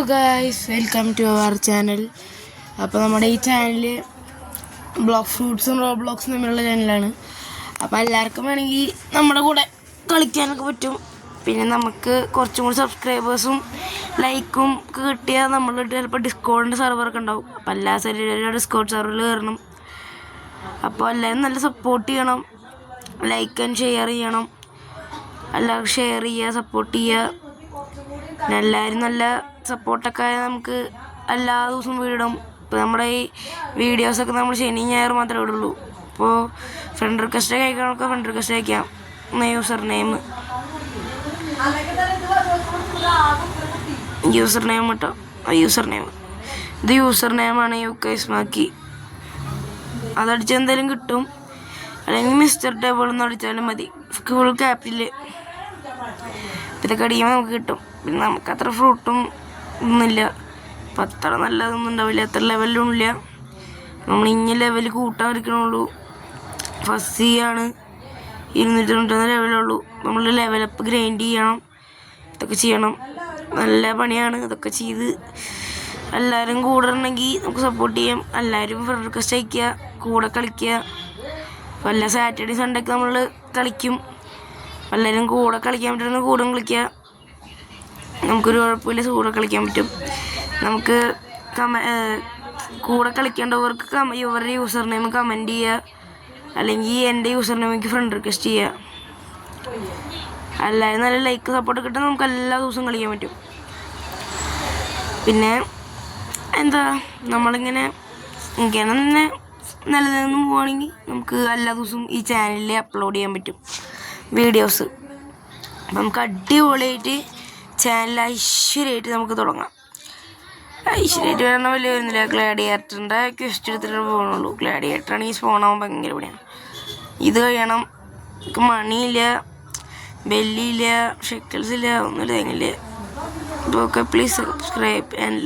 Guys, welcome to our channel. അപ്പോൾ നമ്മുടെ ഈ ചാനൽ ബ്ലോക്ക് ഫ്രൂട്ട്സും റോബ്ലോക്സും തമ്മിലുള്ള ചാനലാണ്. അപ്പോൾ എല്ലാവർക്കും വേണമെങ്കിൽ നമ്മുടെ കൂടെ കളിക്കാനൊക്കെ പറ്റും. പിന്നെ നമുക്ക് കുറച്ചും കൂടി സബ്സ്ക്രൈബേഴ്സും ലൈക്കും ഒക്കെ കിട്ടിയാൽ നമ്മൾ ചിലപ്പോൾ ഡിസ്കോഡിൻ്റെ സെർവറൊക്കെ ഉണ്ടാവും. അപ്പോൾ എല്ലാ ശരീരം ഡിസ്കോഡ് സെർവറിൽ കയറണം. അപ്പോൾ എല്ലാവരും നല്ല സപ്പോർട്ട് ചെയ്യണം, ലൈക്ക് ആൻഡ് ഷെയർ ചെയ്യണം. എല്ലാവർക്കും ഷെയർ ചെയ്യുക, സപ്പോർട്ട് ചെയ്യുക. പിന്നെ എല്ലാവരും നല്ല സപ്പോർട്ടൊക്കെ ആയാൽ നമുക്ക് എല്ലാ ദിവസവും വീടും. ഇപ്പോൾ നമ്മുടെ ഈ വീഡിയോസൊക്കെ നമ്മൾ ശനി ഞായർ മാത്രമേ ഇടുള്ളൂ. അപ്പോൾ ഫ്രണ്ട് റിക്വസ്റ്റ് കഴിക്കണമൊക്കെ ഫ്രണ്ട് റിക്വസ്റ്റ് അയക്കാം. യൂസർ നെയിം കേട്ടോ, യൂസർ നെയിം ഇത് യൂസർ നെയിമാണ്. യുകൈസ്മാക്കി അതടിച്ചാൽ എന്തായാലും കിട്ടും. അല്ലെങ്കിൽ മിസ്റ്റർ ടേബിൾ എന്ന് അടിച്ചാലും മതി. ഫുൾ ക്യാപിറ്റൽ ഇതൊക്കെ അടിക്കുമ്പോൾ നമുക്ക് കിട്ടും. പിന്നെ നമുക്ക് അത്ര ഫ്രൂട്ടും ഒന്നുമില്ല, അപ്പം അത്ര നല്ലതൊന്നും ഉണ്ടാവില്ല, അത്ര ലെവലിലും ഇല്ല. നമ്മൾ ഇങ്ങനെ ലെവൽ കൂട്ടാൻ ഇരിക്കണുള്ളൂ. ഫസ്റ്റ് ആണ് 290 ലെവലുള്ളൂ. നമ്മൾ ലെവലപ്പ് ഗ്രൈൻഡ് ചെയ്യണം, ഇതൊക്കെ ചെയ്യണം. നല്ല പണിയാണ്. ഇതൊക്കെ ചെയ്ത് എല്ലാവരും കൂടെ ഉണ്ടെങ്കിൽ നമുക്ക് സപ്പോർട്ട് ചെയ്യാം. എല്ലാവരും ഫ്രണ്ട് റിക്വസ്റ്റ് അയക്കുക, കൂടെ കളിക്കുക. അപ്പോൾ എല്ലാ സാറ്റർഡേ സൺഡേ ഒക്കെ നമ്മൾ കളിക്കും. എല്ലാവരും കൂടെ കളിക്കാൻ പറ്റുന്ന കൂടെ കളിക്കുക. നമുക്കൊരു കുഴപ്പമില്ല, കൂടെ കളിക്കാൻ പറ്റും. നമുക്ക് കൂടെ കളിക്കേണ്ടവർക്ക് ഇവരുടെ യൂസർ നെയിം കമൻറ്റ് ചെയ്യുക, അല്ലെങ്കിൽ എൻ്റെ യൂസർ നെയിമിലേക്ക് ഫ്രണ്ട് റിക്വസ്റ്റ് ചെയ്യുക. എല്ലാവരും നല്ല ലൈക്ക് സപ്പോർട്ട് കിട്ടാൻ നമുക്ക് എല്ലാ ദിവസവും കളിക്കാൻ പറ്റും. പിന്നെ എന്താ, നമ്മളിങ്ങനെ തന്നെ നിലനിന്ന് പോവുകയാണെങ്കിൽ നമുക്ക് എല്ലാ ദിവസവും ഈ ചാനലിൽ അപ്ലോഡ് ചെയ്യാൻ പറ്റും വീഡിയോസ്. അപ്പം നമുക്ക് അടിപൊളിയായിട്ട് ചാനൽ ഐശ്വര്യമായിട്ട് നമുക്ക് തുടങ്ങാം. ഐശ്വര്യമായിട്ട് വരണം വലിയ വരുന്നില്ല. ഗ്ലാഡിയേറ്ററിൻ്റെ ക്വസ്റ്റ് എടുത്തിട്ട് പോകണുള്ളൂ. ഗ്ലാഡിയേറ്ററാണെങ്കിൽ സ്പോണാവാൻ ഭയങ്കര പണിയാണ്. ഇത് കഴിയണം. നമുക്ക് മണിയില്ല, ബെല്ലിയില്ല, ഷെക്കിൾസ് ഇല്ല, ഒന്നുമില്ല, തെങ്ങില്ല. അപ്പോൾ ഓക്കെ, പ്ലീസ് സബ്സ്ക്രൈബ് ആൻഡ്